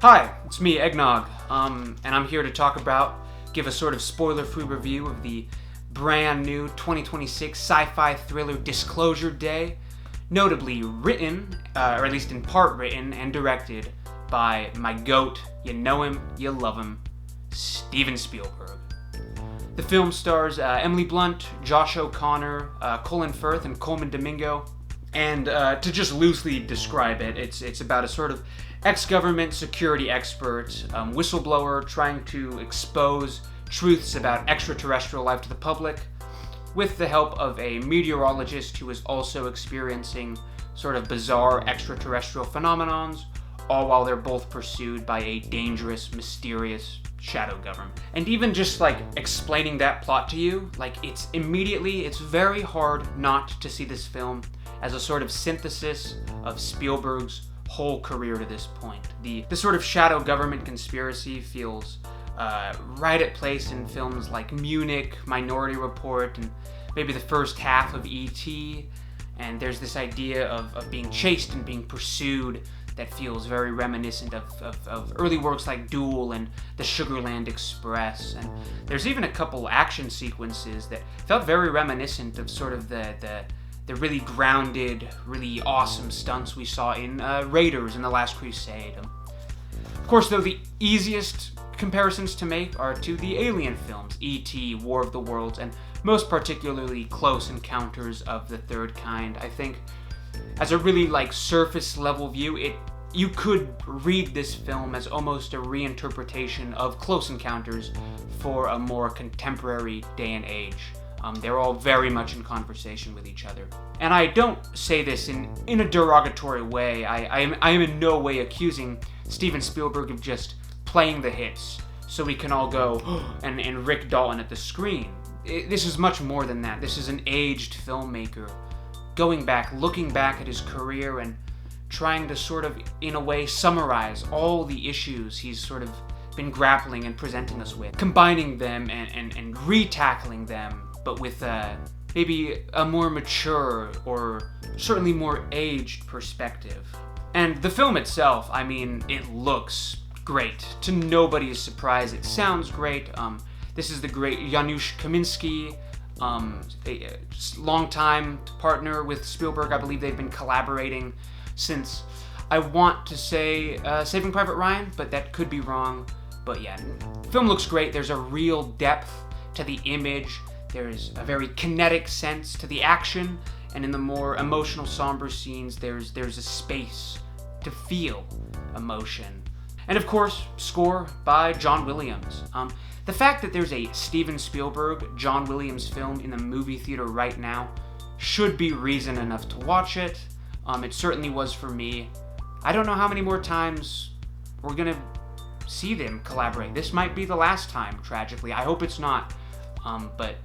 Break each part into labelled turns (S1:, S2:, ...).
S1: Hi, it's me, Eggnog, and I'm here to give a sort of spoiler-free review of the brand new 2026 sci-fi thriller Disclosure Day, notably written, or at least in part written and directed by my GOAT, you know him, you love him, Steven Spielberg. The film stars Emily Blunt, Josh O'Connor, Colin Firth, and Coleman Domingo. And to just loosely describe it, it's about a sort of ex-government security expert, whistleblower trying to expose truths about extraterrestrial life to the public, with the help of a meteorologist who is also experiencing sort of bizarre extraterrestrial phenomenons, all while they're both pursued by a dangerous, mysterious shadow government. And even just like explaining that plot to you, like it's very hard not to see this film as a sort of synthesis of Spielberg's whole career to this point. The sort of shadow government conspiracy feels right at place in films like Munich, Minority Report, and maybe the first half of E.T., and there's this idea of being chased and being pursued that feels very reminiscent of early works like Duel and the Sugarland Express, and there's even a couple action sequences that felt very reminiscent of sort of the really grounded, really awesome stunts we saw in Raiders and The Last Crusade. Of course, though, the easiest comparisons to make are to the Alien films, E.T., War of the Worlds, and most particularly Close Encounters of the Third Kind. I think as a really surface level view, you could read this film as almost a reinterpretation of Close Encounters for a more contemporary day and age. They're all very much in conversation with each other. And I don't say this in a derogatory way. I am in no way accusing Steven Spielberg of just playing the hits so we can all go and Rick Dalton at the screen. This is much more than that. This is an aged filmmaker looking back at his career and trying to sort of, in a way, summarize all the issues he's sort of been grappling and presenting us with, combining them and re-tackling them, but with maybe a more mature or certainly more aged perspective. And the film itself, I mean, it looks great. To nobody's surprise, it sounds great. This is the great Janusz Kaminski, a longtime partner with Spielberg. I believe they've been collaborating since, I want to say, Saving Private Ryan, but that could be wrong. But yeah, the film looks great. There's a real depth to the image. There's a very kinetic sense to the action, and in the more emotional, somber scenes, there's a space to feel emotion. And of course, score by John Williams. The fact that there's a Steven Spielberg, John Williams film in the movie theater right now should be reason enough to watch it. It certainly was for me. I don't know how many more times we're gonna see them collaborate. This might be the last time, tragically. I hope it's not. But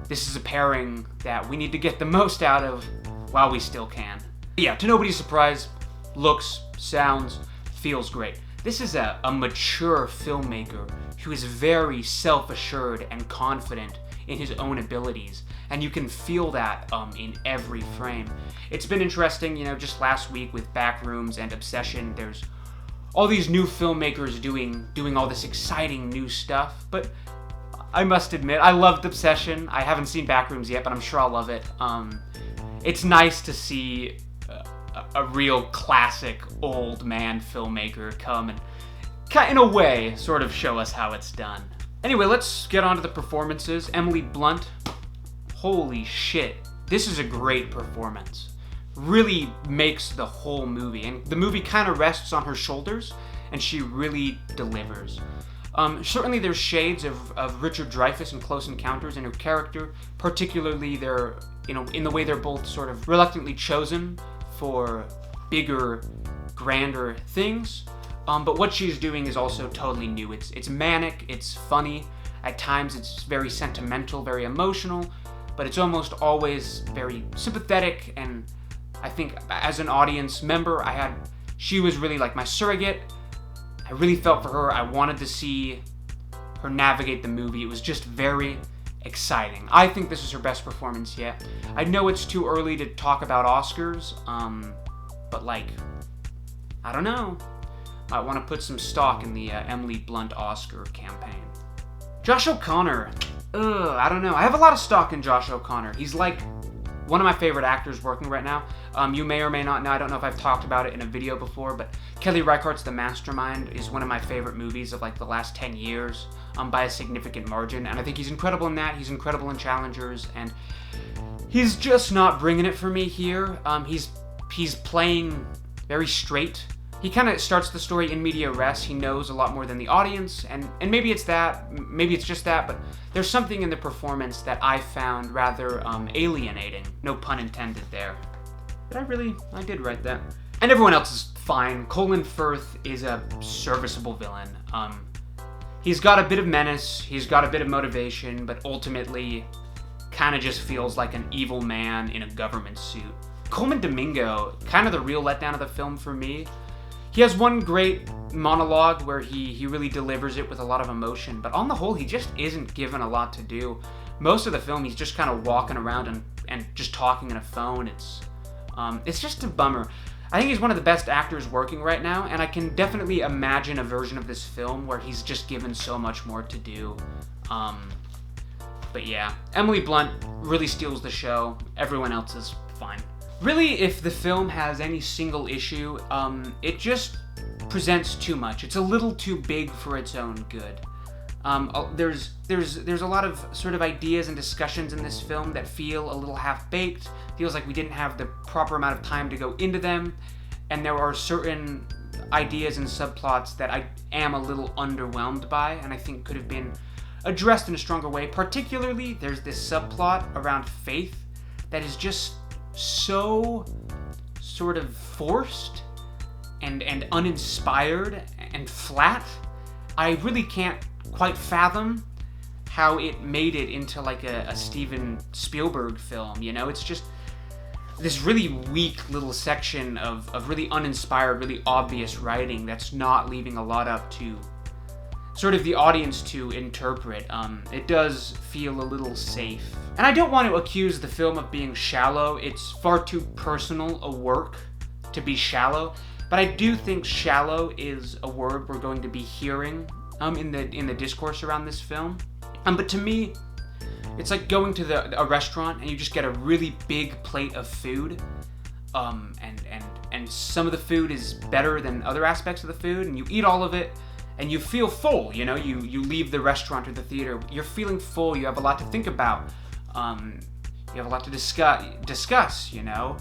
S1: this is a pairing that we need to get the most out of while we still can. But yeah, to nobody's surprise, looks, sounds, feels great. This is a mature filmmaker who is very self-assured and confident in his own abilities, and you can feel that in every frame. It's been interesting, just last week with Backrooms and Obsession, there's all these new filmmakers doing all this exciting new stuff, but I must admit, I loved Obsession. I haven't seen Backrooms yet, but I'm sure I'll love it. It's nice to see a real classic old man filmmaker come and, in a way, sort of show us how it's done. Anyway, let's get on to the performances. Emily Blunt, holy shit, this is a great performance. Really makes the whole movie, and the movie kind of rests on her shoulders, and she really delivers. Certainly there's shades of Richard Dreyfuss in Close Encounters in her character, particularly in the way they're both sort of reluctantly chosen for bigger, grander things. But what she's doing is also totally new. It's manic, it's funny, at times it's very sentimental, very emotional, but it's almost always very sympathetic, and I think as an audience member, she was really like my surrogate. I really felt for her. I wanted to see her navigate the movie. It was just very exciting. I think this is her best performance yet. I know it's too early to talk about Oscars, but I don't know. might want to put some stock in the Emily Blunt Oscar campaign. Josh O'Connor. I don't know. I have a lot of stock in Josh O'Connor. He's like one of my favorite actors working right now. You may or may not know, I don't know if I've talked about it in a video before, but Kelly Reichardt's The Mastermind is one of my favorite movies of like the last 10 years by a significant margin, and I think he's incredible in that. He's incredible in Challengers, and he's just not bringing it for me here. He's playing very straight. He kind of starts the story in media res. He knows a lot more than the audience, and maybe it's that, maybe it's just that, but there's something in the performance that I found rather alienating. No pun intended there. I did write that. And everyone else is fine. Colin Firth is a serviceable villain. He's got a bit of menace, he's got a bit of motivation, but ultimately kind of just feels like an evil man in a government suit. Coleman Domingo, kind of the real letdown of the film for me. He has one great monologue where he really delivers it with a lot of emotion, but on the whole, he just isn't given a lot to do. Most of the film, he's just kind of walking around and just talking on a phone. It's just a bummer. I think he's one of the best actors working right now, and I can definitely imagine a version of this film where he's just given so much more to do. But yeah, Emily Blunt really steals the show. Everyone else is fine. Really, if the film has any single issue, it just presents too much. It's a little too big for its own good. There's a lot of sort of ideas and discussions in this film that feel a little half-baked. Feels like we didn't have the proper amount of time to go into them, and there are certain ideas and subplots that I am a little underwhelmed by, and I think could have been addressed in a stronger way. Particularly, there's this subplot around faith that is just so sort of forced and uninspired and flat. I really can't quite fathom how it made it into like a Steven Spielberg film, you know? It's just this really weak little section of really uninspired, really obvious writing that's not leaving a lot up to sort of the audience to interpret. It does feel a little safe. And I don't want to accuse the film of being shallow. It's far too personal a work to be shallow. But I do think shallow is a word we're going to be hearing in the discourse around this film. But to me, it's like going to a restaurant and you just get a really big plate of food, and some of the food is better than other aspects of the food, and you eat all of it, and you feel full. You know, you leave the restaurant or the theater, you're feeling full. You have a lot to think about. You have a lot to discuss. You know,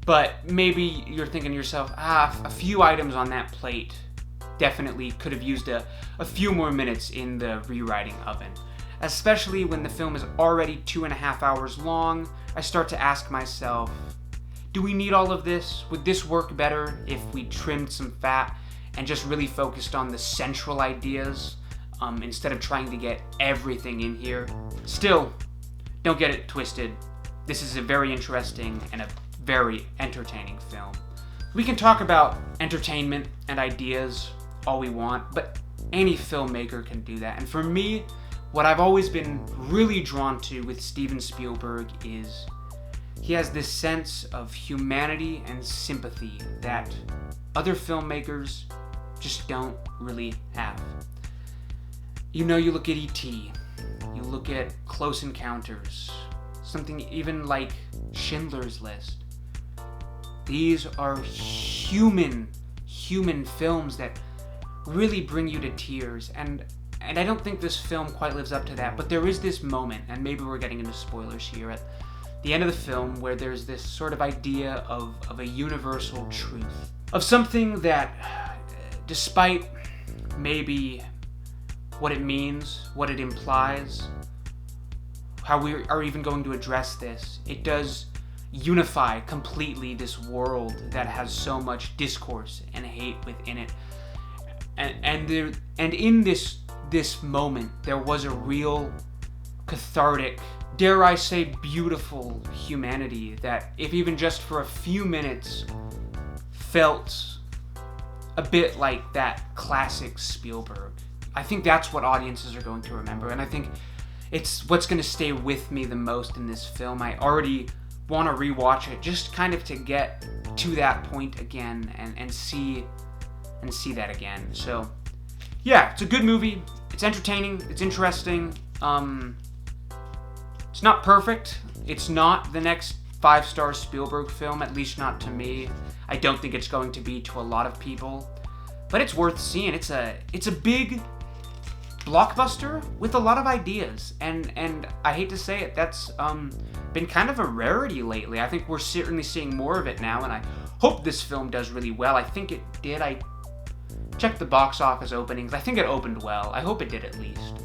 S1: but maybe you're thinking to yourself, a few items on that plate definitely could have used a few more minutes in the rewriting oven. Especially when the film is already 2.5 hours long, I start to ask myself, do we need all of this? Would this work better if we trimmed some fat and just really focused on the central ideas instead of trying to get everything in here? Still, don't get it twisted. This is a very interesting and a very entertaining film. We can talk about entertainment and ideas all we want, but any filmmaker can do that. And for me, what I've always been really drawn to with Steven Spielberg is he has this sense of humanity and sympathy that other filmmakers just don't really have. You know, you look at E.T., you look at Close Encounters, something even like Schindler's List. These are human films that really bring you to tears, and I don't think this film quite lives up to that, but there is this moment, and maybe we're getting into spoilers here, at the end of the film where there's this sort of idea of a universal truth, of something that, despite maybe what it means, what it implies, how we are even going to address this, it does unify completely this world that has so much discourse and hate within it. And in this moment, there was a real cathartic, dare I say beautiful humanity that, if even just for a few minutes, felt a bit like that classic Spielberg. I think that's what audiences are going to remember, and I think it's what's going to stay with me the most in this film. I already want to rewatch it just kind of to get to that point again and see and see that again. So, yeah, it's a good movie. It's entertaining. It's interesting. It's not perfect. It's not the next 5-star Spielberg film, at least not to me. I don't think it's going to be to a lot of people, but it's worth seeing. It's a big blockbuster with a lot of ideas, and I hate to say it, that's been kind of a rarity lately. I think we're certainly seeing more of it now, and I hope this film does really well. I think it did. I checked the box office openings. I think it opened well. I hope it did at least.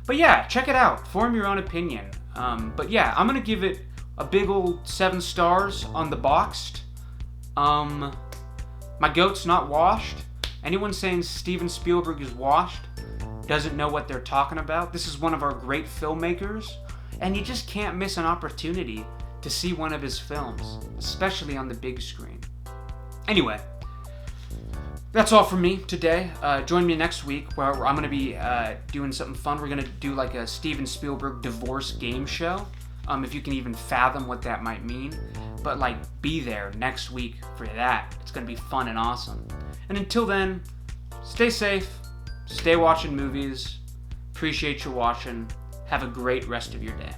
S1: But yeah, check it out. Form your own opinion. But yeah, I'm gonna give it a big old 7 stars on the boxed. My goat's not washed. Anyone saying Steven Spielberg is washed doesn't know what they're talking about. This is one of our great filmmakers, and you just can't miss an opportunity to see one of his films, especially on the big screen. Anyway, that's all from me today. Join me next week where I'm going to be doing something fun. We're going to do like a Steven Spielberg divorce game show, if you can even fathom what that might mean. But like, be there next week for that. It's going to be fun and awesome. And until then, stay safe, stay watching movies, appreciate you watching, have a great rest of your day.